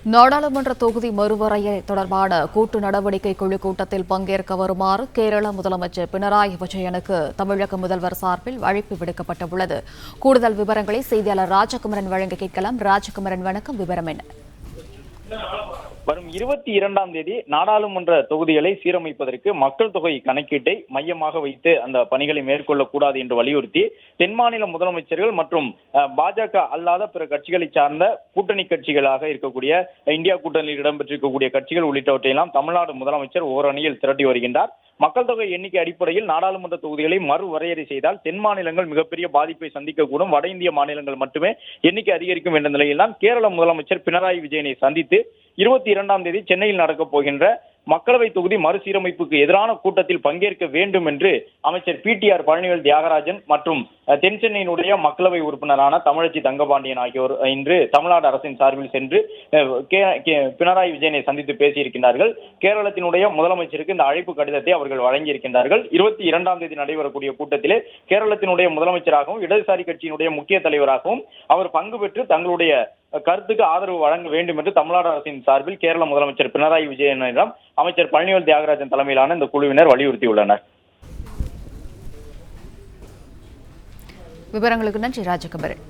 நாடாளுமன்ற தொகுதி மறுவரையறை தொடர்பான கூட்டு நடவடிக்கை குழு கூட்டத்தில் பங்கேற்க வருமாறு கேரள முதலமைச்சர் பினராயி விஜயனுக்கு தமிழக முதல்வர் சார்பில் அழைப்பு விடுக்கப்பட்டுள்ளது. கூடுதல் விவரங்களை செய்தியாளர் ராஜகுமரன் வழங்க கேட்கலாம். ராஜகுமரன், வணக்கம். விவரம் என்ன? வரும் 22ஆம் தேதி நாடாளுமன்ற தொகுதிகளை சீரமைப்பதற்கு மக்கள் தொகை கணக்கீட்டை மையமாக வைத்து அந்த பணிகளை மேற்கொள்ளக்கூடாது என்று வலியுறுத்தி தென் மாநில முதலமைச்சர்கள் மற்றும் பாஜக அல்லாத பிற கட்சிகளை சார்ந்த கூட்டணி கட்சிகளாக இருக்கக்கூடிய இந்தியா கூட்டணியில் இடம்பெற்றிருக்கக்கூடிய கட்சிகள் உள்ளிட்டவற்றையெல்லாம் தமிழ்நாடு முதலமைச்சர் ஓரணியில் திரட்டி வருகின்றார். மக்கள் தொகை எண்ணிக்கை அடிப்படையில் நாடாளுமன்ற தொகுதிகளை மறுவரையறை செய்தால் தென் மாநிலங்கள் மிகப்பெரிய பாதிப்பை சந்திக்கக்கூடும், வட இந்திய மாநிலங்கள் மட்டுமே எண்ணிக்கை அதிகரிக்கும் என்ற நிலையில் தான் கேரள முதலமைச்சர் பினராயி விஜயனை சந்தித்து 22ஆம் தேதி சென்னையில் நடக்கப் போகின்ற மக்களவை தொகுதி மறுசீரமைப்புக்கு எதிரான கூட்டத்தில் பங்கேற்க வேண்டும் என்று அமைச்சர் PTR பழனிவேல் தியாகராஜன் மற்றும் தென் சென்னையினுடைய மக்களவை உறுப்பினரான தமிழச்சி தங்கபாண்டியன் ஆகியோர் இன்று தமிழ்நாடு அரசின் சார்பில் சென்று பினராயி விஜயனை சந்தித்து பேசியிருக்கிறார்கள். கேரளத்தினுடைய முதலமைச்சருக்கு இந்த அழைப்பு கடிதத்தை அவர்கள் வழங்கியிருக்கின்றார்கள். 22ஆம் தேதி நடைபெறக்கூடிய கூட்டத்திலே கேரளத்தினுடைய முதலமைச்சராகவும் இடதுசாரி கட்சியினுடைய முக்கிய தலைவராகவும் அவர் பங்கு பெற்று தங்களுடைய கருத்துக்கு ஆதரவு வழங்க வேண்டும் என்று தமிழ்நாடு அரசின் சார்பில் கேரள முதலமைச்சர் பினராயி விஜயனிடம் அமைச்சர் பழனிவேல் தியாகராஜன் தலைமையிலான இந்த குழுவினர் வலியுறுத்தியுள்ளனர். விவரங்களுக்கு நன்றி ராஜகுமரன்.